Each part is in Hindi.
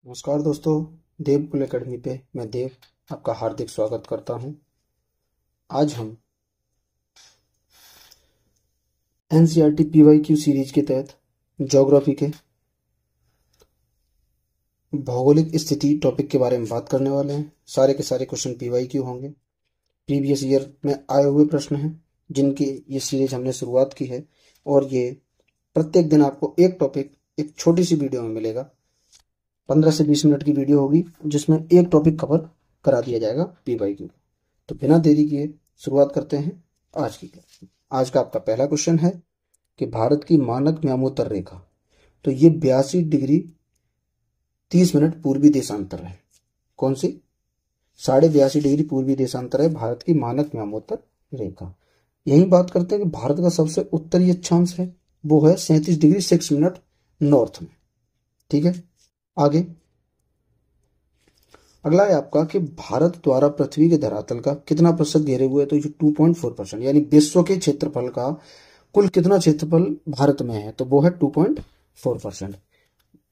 नमस्कार दोस्तों, देवकुल एकेडमी पे मैं देव आपका हार्दिक स्वागत करता हूं। आज हम एनसीईआरटी पीवाईक्यू सीरीज के तहत ज्योग्राफी के भौगोलिक स्थिति टॉपिक के बारे में बात करने वाले हैं। सारे के सारे क्वेश्चन पीवाईक्यू होंगे, प्रीवियस ईयर में आए हुए प्रश्न हैं जिनकी ये सीरीज हमने शुरुआत की है। और ये प्रत्येक दिन आपको एक टॉपिक एक छोटी सी वीडियो में मिलेगा। 15 से 20 मिनट की वीडियो होगी जिसमें एक टॉपिक कवर करा दिया जाएगा पीवाईक्यू। तो बिना देरी किए शुरुआत करते हैं आज की क्लास। आज का आपका पहला क्वेश्चन है कि भारत की मानक म्यामोत्तर रेखा, तो ये 82 डिग्री 30 मिनट पूर्वी देशांतर है। कौन सी? 82.5 डिग्री पूर्वी देशांतर है भारत की मानक म्यामोत्तर रेखा। यही बात करते हैं कि भारत का सबसे उत्तरी अक्षांश है, वो है 37 डिग्री 6 मिनट नॉर्थ में। ठीक है, आगे अगला है आपका कि भारत द्वारा पृथ्वी के धरातल का कितना प्रतिशत घेरे हुए है। तो ये 2.4%, यानी विश्व के क्षेत्रफल का कुल कितना क्षेत्रफल भारत में है, तो वो है 2.4%।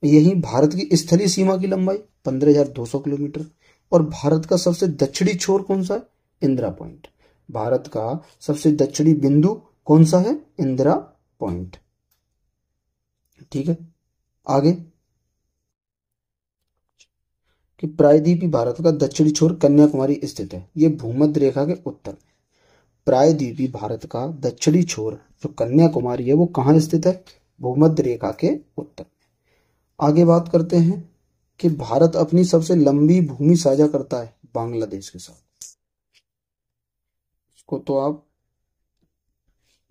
यही भारत की स्थलीय सीमा की लंबाई 15,200 किलोमीटर। और भारत का सबसे दक्षिणी छोर कौन सा है? इंदिरा पॉइंट। भारत का सबसे दक्षिणी बिंदु कौन सा है? इंदिरा पॉइंट। ठीक है, आगे कि प्रायद्वीपी भारत का दक्षिणी छोर कन्याकुमारी स्थित है। ये भूमध्य रेखा के उत्तर। प्रायद्वीपी भारत का दक्षिणी छोर जो कन्याकुमारी है वो कहाँ स्थित है? भूमध्य रेखा के उत्तर। आगे बात करते हैं कि भारत अपनी सबसे लंबी भूमि साझा करता है बांग्लादेश के साथ। इसको तो आप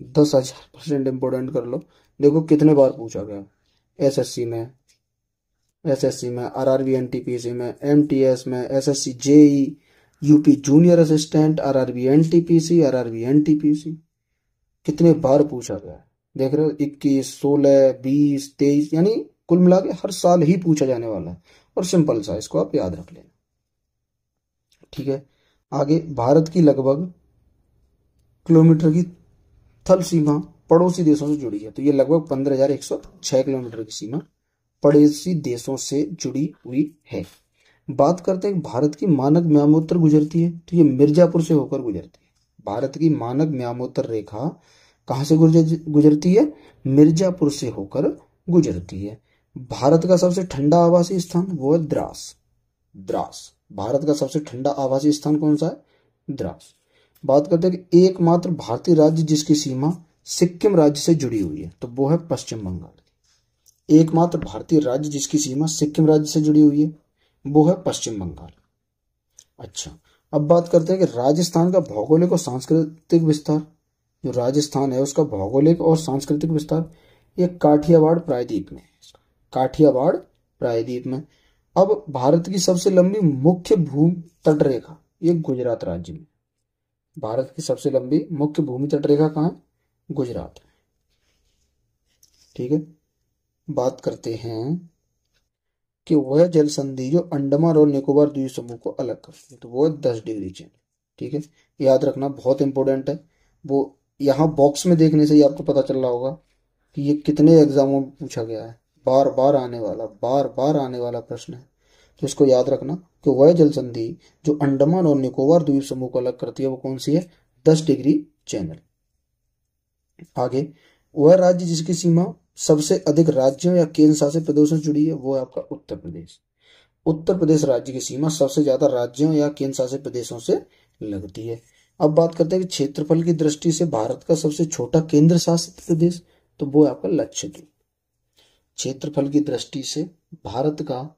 10,000% इंपोर्टेंट कर लो। देखो कितने बार पूछा गया एसएससी में, आरआरबी एनटीपीसी में, एमटीएस में, SSC JE, UP junior assistant, RRB NTPC, RRB NTPC, कितने बार पूछा गया है। देख रहे हो, 21, 16, 20, 23, यानी कुल मिला के हर साल ही पूछा जाने वाला है। और सिंपल सा, इसको आप याद रख लेना। ठीक है, आगे भारत की लगभग किलोमीटर की थल सीमा पड़ोसी देशों से जुड़ी है। तो ये लगभग 15,106 किलोमीटर की सीमा पड़ोसी देशों से जुड़ी हुई है। बात करते हैं भारत की मानक म्यामोत्तर गुजरती है, तो ये मिर्जापुर से होकर गुजरती है। भारत की मानक म्यामोत्तर रेखा कहां से गुजरती है? मिर्जापुर से होकर गुजरती है। भारत का सबसे ठंडा आवासीय स्थान वो है द्रास। भारत का सबसे ठंडा आवासीय स्थान कौन सा है? द्रास। बात करते हैं कि एकमात्र भारतीय राज्य जिसकी सीमा सिक्किम राज्य से जुड़ी हुई है, तो वो है पश्चिम बंगाल। एकमात्र भारतीय राज्य जिसकी सीमा सिक्किम राज्य से जुड़ी हुई है वो है पश्चिम बंगाल। अच्छा, अब बात करते हैं कि राजस्थान का भौगोलिक और सांस्कृतिक विस्तार। जो राजस्थान है उसका भौगोलिक और सांस्कृतिक विस्तार ये काठियावाड़ प्रायद्वीप में है। काठियावाड़ प्रायद्वीप में। अब भारत की सबसे लंबी मुख्य भूमि तट रेखा ये गुजरात राज्य में। भारत की सबसे लंबी मुख्य भूमि तट रेखा कहाँ है? गुजरात में। ठीक है, बात करते हैं कि वह जल संधि जो अंडमान और निकोबार द्वीप समूह को अलग करती है, तो वो 10 डिग्री चैनल। ठीक है, याद रखना, बहुत इंपॉर्टेंट है। वो यहाँ बॉक्स में देखने से ही आपको पता चल रहा होगा कि ये कितने एग्जामों में पूछा गया है। बार बार आने वाला प्रश्न है। तो इसको याद रखना कि वह जल संधि जो अंडमान और निकोबार द्वीप समूह को अलग करती है वो कौन सी है? 10 डिग्री चैनल। आगे, वह राज्य जिसकी सीमा सबसे अधिक राज्यों या केंद्र शासित प्रदेशों से जुड़ी है वो है आपका उत्तर प्रदेश। उत्तर प्रदेश राज्य की सीमा सबसे ज्यादा राज्यों या केंद्र शासित प्रदेशों से लगती है। अब बात करते हैं कि क्षेत्रफल की दृष्टि से भारत का सबसे छोटा केंद्र शासित प्रदेश, तो वो है आपका लक्षद्वीप। क्षेत्रफल की दृष्टि से भारत का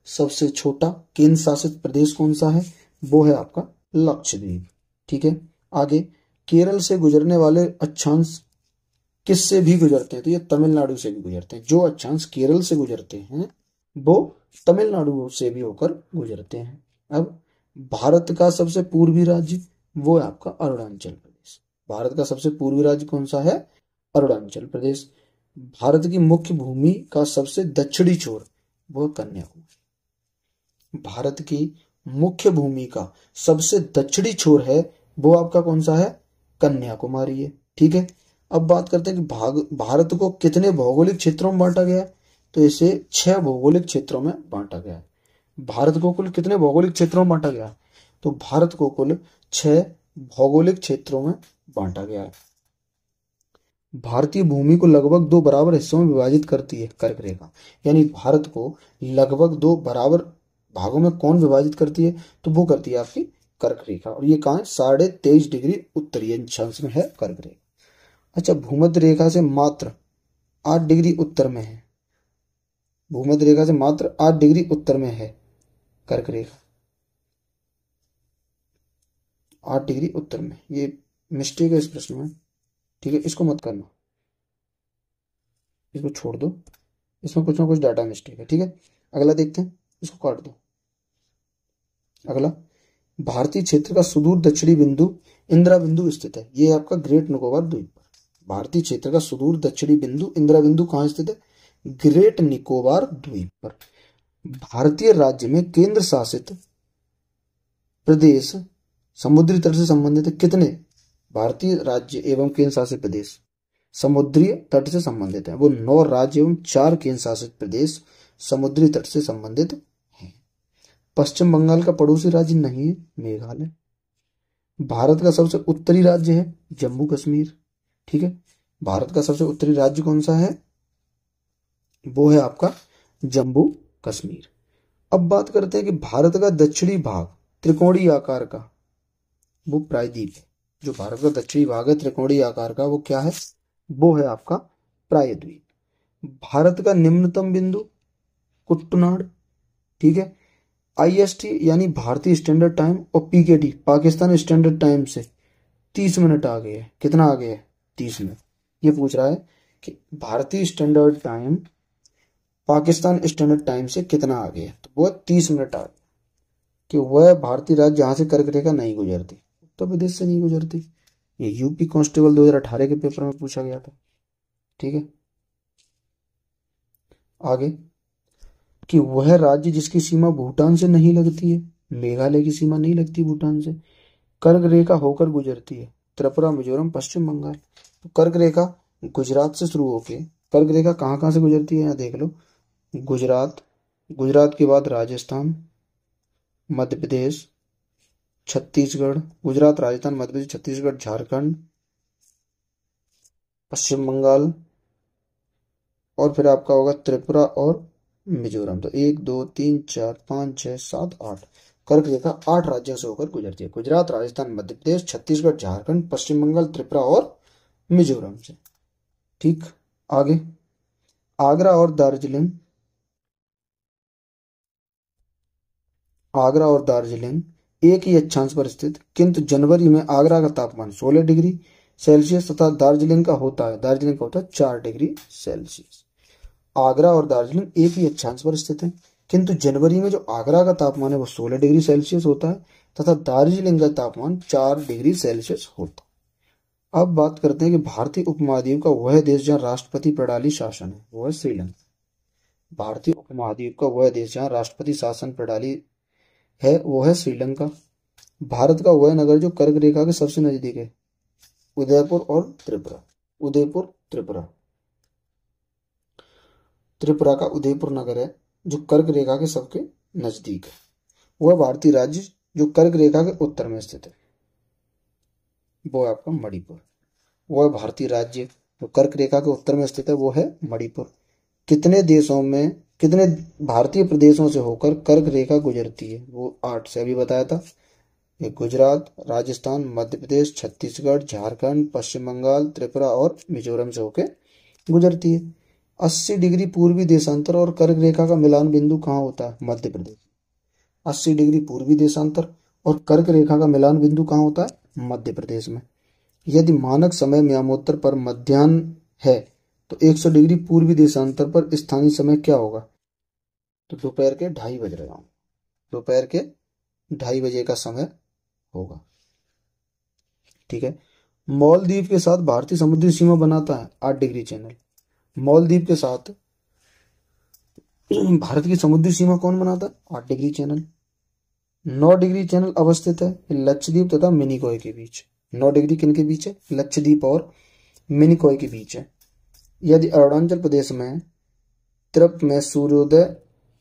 सबसे छोटा केंद्र शासित प्रदेश कौन सा है? वो है आपका लक्षद्वीप। ठीक है, आगे केरल से गुजरने वाले अक्षांश किससे भी गुजरते हैं? तो ये तमिलनाडु से भी गुजरते हैं। जो अक्षांश केरल से गुजरते हैं वो तमिलनाडु से भी होकर गुजरते हैं। अब भारत का सबसे पूर्वी राज्य वो है आपका अरुणाचल प्रदेश। भारत का सबसे पूर्वी राज्य कौन सा है? अरुणाचल प्रदेश। भारत की मुख्य भूमि का सबसे दक्षिणी छोर वो कन्याकुमारी। भारत की मुख्य भूमि का सबसे दक्षिणी छोर है वो आपका कौन सा है? कन्याकुमारी है। ठीक है, अब बात करते हैं कि भारत को कितने भौगोलिक क्षेत्रों में बांटा गया है? तो इसे 6 भौगोलिक क्षेत्रों में बांटा गया है। भारत को कुल कितने भौगोलिक क्षेत्रों में बांटा गया है? तो भारत को कुल 6 भौगोलिक क्षेत्रों में बांटा गया है। भारतीय भूमि को लगभग 2 बराबर हिस्सों में विभाजित करती है कर्क रेखा। यानी भारत को लगभग 2 बराबर भागों में कौन विभाजित करती है? तो वो करती है आपकी कर्क रेखा। और ये कहाँ है? 23.5 डिग्री उत्तरी अक्षांश में है कर्क रेखा। अच्छा, भूमध्य रेखा से मात्र 8 डिग्री उत्तर में है, भूमध्य रेखा से मात्र 8 डिग्री उत्तर में है कर्क रेखा, 8 डिग्री उत्तर में। ये मिस्टेक है इस प्रश्न में, ठीक है, इसको मत करना, इसको छोड़ दो, इसमें कुछ ना कुछ डाटा मिस्टेक है, ठीक है। अगला देखते हैं, इसको काट दो। अगला, भारतीय क्षेत्र का सुदूर दक्षिणी बिंदु इंदिरा बिंदु स्थित है। ये है आपका ग्रेट निकोबार द्वीप पर। भारतीय क्षेत्र का सुदूर दक्षिणी बिंदु इंदिरा बिंदु कहाँ स्थित है? ग्रेट निकोबार द्वीप पर। भारतीय राज्य में केंद्र शासित प्रदेश समुद्री तट से संबंधित है कितने? भारतीय राज्य एवं केंद्र शासित प्रदेश समुद्री तट से संबंधित है, वो 9 राज्य एवं 4 केंद्र शासित प्रदेश समुद्री तट से संबंधित हैं। पश्चिम बंगाल का पड़ोसी राज्य नहीं है, मेघालय। भारत का सबसे उत्तरी राज्य है जम्मू कश्मीर, ठीक है। भारत का सबसे उत्तरी राज्य कौन सा है? वो है आपका जम्मू कश्मीर। अब बात करते हैं कि भारत का दक्षिणी भाग त्रिकोणीय आकार का, वो प्रायद्वीप है। जो भारत का दक्षिणी भाग है त्रिकोणीय आकार का, वो क्या है? वो है आपका प्रायद्वीप। भारत का निम्नतम बिंदु कुट्टनाड, ठीक है। आईएसटी यानी भारतीय स्टैंडर्ड टाइम और पीकेटी पाकिस्तान स्टैंडर्ड टाइम से 30 मिनट आगे है। कितना आगे है? 30 मिनट। ये पूछ रहा है कि भारतीय standard time Pakistan standard time से कितना आगे है, तो वो 30 मिनट आगे। कि वह भारतीय राज्य जहां से कर्क रेखा नहीं गुजरती, उत्तर प्रदेश से नहीं गुजरती। ये यूपी कांस्टेबल 2018 के पेपर में पूछा गया था, ठीक है। आगे, कि वह राज्य जिसकी सीमा भूटान से नहीं लगती है, मेघालय की सीमा नहीं लगती भूटान से, कर्क रेखा होकर गुजरती है त्रिपुरा, मिजोरम, पश्चिम बंगाल। तो कर्क रेखा गुजरात से शुरू होके, कर्क रेखा कहाँ कहाँ से गुजरती है यहाँ देख लो। गुजरात, गुजरात के बाद राजस्थान, मध्य प्रदेश, छत्तीसगढ़, गुजरात, राजस्थान, मध्य प्रदेश, छत्तीसगढ़, झारखंड, पश्चिम बंगाल, और फिर आपका होगा त्रिपुरा और मिजोरम। तो 1 2 3 4 5 6 7 8, कर्क रेखा 8 राज्यों से होकर गुजरती है। गुजरात, राजस्थान, मध्य प्रदेश, छत्तीसगढ़, झारखंड, पश्चिम बंगाल, त्रिपुरा और मिजोरम से, ठीक। आगे, आगरा और दार्जिलिंग, आगरा और दार्जिलिंग एक ही अक्षांश पर स्थित, किंतु जनवरी में आगरा का तापमान 16 डिग्री सेल्सियस तथा दार्जिलिंग का होता है 4 डिग्री सेल्सियस। आगरा और दार्जिलिंग एक ही अक्षांश पर स्थित है, किंतु जनवरी में जो आगरा का तापमान है वो 16 डिग्री सेल्सियस होता है तथा दार्जिलिंग का तापमान 4 डिग्री सेल्सियस होता है। अब बात करते हैं कि भारतीय उपमहाद्वीप का वह देश जहाँ राष्ट्रपति प्रणाली शासन है, वो है श्रीलंका। भारतीय उपमहाद्वीप का वह देश जहाँ राष्ट्रपति शासन प्रणाली है, वो है श्रीलंका। भारत का वह नगर जो कर्क रेखा के सबसे नजदीक है, उदयपुर और त्रिपुरा। उदयपुर, त्रिपुरा, त्रिपुरा का उदयपुर नगर है जो कर्क रेखा के सबके नजदीक है। वह भारतीय राज्य जो कर्क रेखा के उत्तर में स्थित है, वो है आपका मणिपुर। वह भारतीय राज्य जो कर्क रेखा के उत्तर में स्थित है, वो है मणिपुर। कितने देशों में, कितने भारतीय प्रदेशों से होकर कर्क रेखा गुजरती है? वो 8 से अभी बताया था। ये गुजरात, राजस्थान, मध्य प्रदेश, छत्तीसगढ़, झारखंड, पश्चिम बंगाल, त्रिपुरा और मिजोरम से होकर गुजरती है। 80 डिग्री पूर्वी देशांतर और कर्क रेखा का मिलान बिंदु कहाँ होता है? मध्य प्रदेश। 80 डिग्री पूर्वी देशांतर और कर्क रेखा का मिलान बिंदु कहाँ होता है? मध्य प्रदेश में। यदि मानक समय म्यामोत्तर पर मध्याह्न है तो 100 डिग्री पूर्वी देशांतर पर स्थानीय समय क्या होगा? तो दोपहर के 2:30 बज रहे होंगे, दोपहर के 2:30 बजे का समय होगा, ठीक है। मालदीव के साथ भारतीय समुद्री सीमा बनाता है 8 डिग्री चैनल। मालदीव के साथ भारत की समुद्री सीमा कौन बनाता है? 8 डिग्री चैनल। 9 डिग्री चैनल अवस्थित है लक्षद्वीप तथा मिनिकॉय के बीच। 9 डिग्री किन के बीच है? लक्षद्वीप और मिनिकॉय के बीच है। यदि अरुणाचल प्रदेश में त्रिप में सूर्योदय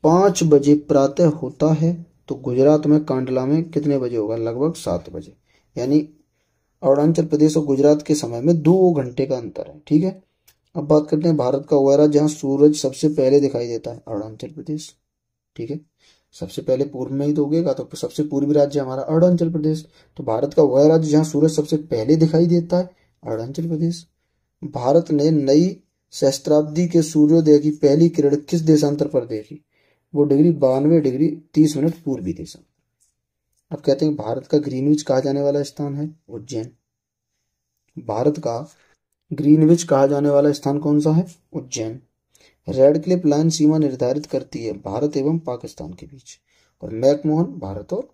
5 बजे प्रातः होता है तो गुजरात में कांडला में कितने बजे होगा? लगभग 7 बजे। यानी अरुणाचल प्रदेश और गुजरात के समय में 2 घंटे का अंतर है। ठीक है, अब बात करते हैं भारत का वह राज्य जहाँ सूरज सबसे पहले दिखाई देता है, अरुणाचल प्रदेश। ठीक है, सबसे पहले पूर्व में ही तो उगेगा, तो सबसे पूर्वी राज्य हमारा अरुणाचल प्रदेश। तो भारत का वह राज्य जहाँ सूरज सबसे पहले दिखाई देता है, अरुणाचल प्रदेश। भारत ने नई सहस्त्राब्दी के सूर्योदय की पहली किरण किस देशांतर पर देखी? वो डिग्री 92 डिग्री 30 मिनट पूर्वी देशांतर। अब कहते हैं भारत का ग्रीनविच कहा जाने वाला स्थान है उज्जैन। भारत का ग्रीनविच कहा जाने वाला स्थान कौन सा है? उज्जैन। रेड क्लिफ लाइन सीमा निर्धारित करती है भारत एवं पाकिस्तान के बीच, और मैकमोहन भारत और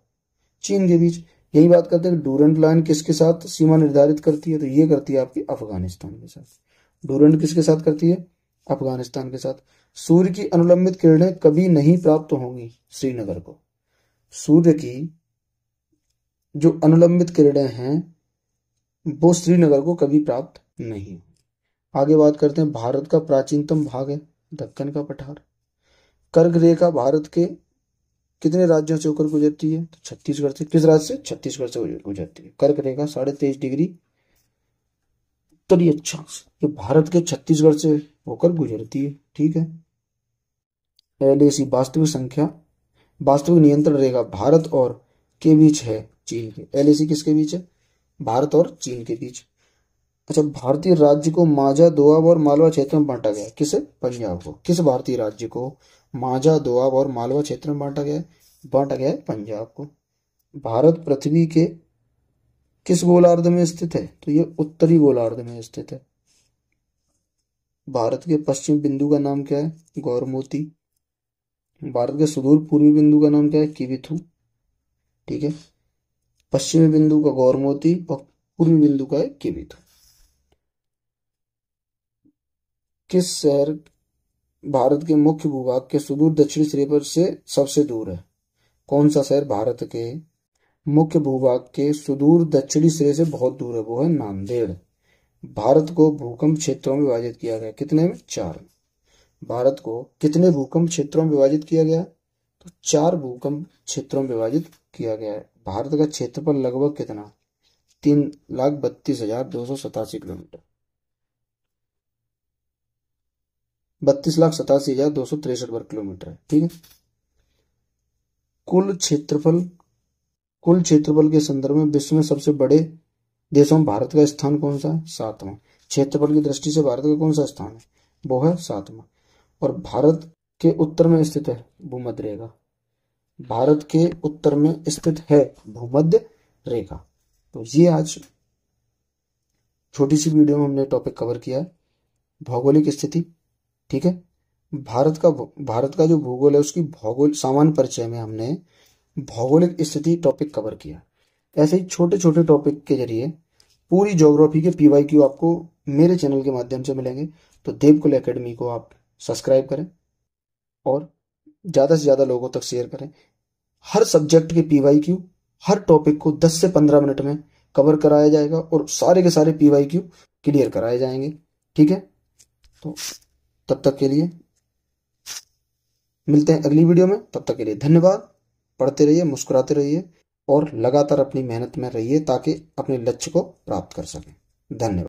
चीन के बीच। यही बात करते हैं डूरंट लाइन किसके साथ सीमा निर्धारित करती है? तो ये करती है आपकी अफगानिस्तान के साथ। डूरंट किसके साथ करती है? अफगानिस्तान के साथ। सूर्य की अनुलंबित किरणें कभी नहीं प्राप्त होंगी श्रीनगर को। सूर्य की जो अनुलंबित किरणें हैं वो श्रीनगर को कभी प्राप्त नहीं। आगे बात करते हैं भारत का प्राचीनतम भाग है दक्कन का पठार। कर्क रेखा भारत के कितने राज्यों से होकर गुजरती है? तो छत्तीसगढ़ से। किस राज्य से? छत्तीसगढ़ से गुजरती है। कर्क रेखा 23.5 डिग्री उत्तरी अक्षांश ये भारत के छत्तीसगढ़ से होकर गुजरती है। ठीक है, LAC वास्तविक संख्या, वास्तविक नियंत्रण रेखा भारत और के बीच है चीन के। LAC किसके बीच है? भारत और चीन के बीच। अच्छा, भारतीय राज्य को माझा, दोआब और मालवा क्षेत्र में बांटा गया। किसे? पंजाब को। किस भारतीय राज्य को माझा, दोआब और मालवा क्षेत्र में बांटा गया? बांटा गया है पंजाब को। भारत पृथ्वी के किस गोलार्ध में स्थित है? तो ये उत्तरी गोलार्ध में स्थित है। भारत के पश्चिम बिंदु का नाम क्या है? गौरमोती। भारत के सुदूर पूर्वी बिंदु का नाम क्या है? किविथू। ठीक है, पश्चिमी बिंदु का गौरमोती और पूर्वी बिंदु का है किविथू। किस शहर भारत के मुख्य भूभाग के सुदूर दक्षिणी सिरे पर से सबसे दूर है? कौन सा शहर भारत के मुख्य भूभाग के सुदूर दक्षिणी सिरे से बहुत दूर है? वो है नांदेड़। भारत को भूकंप क्षेत्रों में विभाजित किया गया। कितने में? 4। भारत को कितने भूकंप क्षेत्रों में विभाजित किया गया? तो 4 भूकंप क्षेत्रों में विभाजित किया गया है। भारत का क्षेत्रफल लगभग कितना? 3,32,287 किलोमीटर, 32,87,263 वर्ग किलोमीटर है। ठीक है, कुल क्षेत्रफल के संदर्भ में विश्व में सबसे बड़े देशों में भारत का स्थान कौन सा है? 7वां। क्षेत्रफल की दृष्टि से भारत का कौन सा स्थान है? वो है 7वां। और भारत के उत्तर में स्थित है भूमध्य रेखा। भारत के उत्तर में स्थित है भूमध्य रेखा। तो ये आज छोटी सी वीडियो में हमने टॉपिक कवर किया है भौगोलिक स्थिति। ठीक है, भारत का जो भूगोल है उसकी भौगोल सामान्य परिचय में हमने भौगोलिक स्थिति टॉपिक कवर किया। ऐसे ही छोटे छोटे टॉपिक के जरिए पूरी ज्योग्राफी के PYQ आपको मेरे चैनल के माध्यम से मिलेंगे। तो देवकुल एकेडमी को आप सब्सक्राइब करें और ज़्यादा से ज़्यादा लोगों तक शेयर करें। हर सब्जेक्ट के PYQ, हर टॉपिक को 10 से 15 मिनट में कवर कराया जाएगा और सारे के सारे PYQ क्लियर कराए जाएंगे। ठीक है, तो तब तक के लिए मिलते हैं अगली वीडियो में। तब तक के लिए धन्यवाद। पढ़ते रहिए, मुस्कुराते रहिए और लगातार अपनी मेहनत में रहिए ताकि अपने लक्ष्य को प्राप्त कर सकें। धन्यवाद।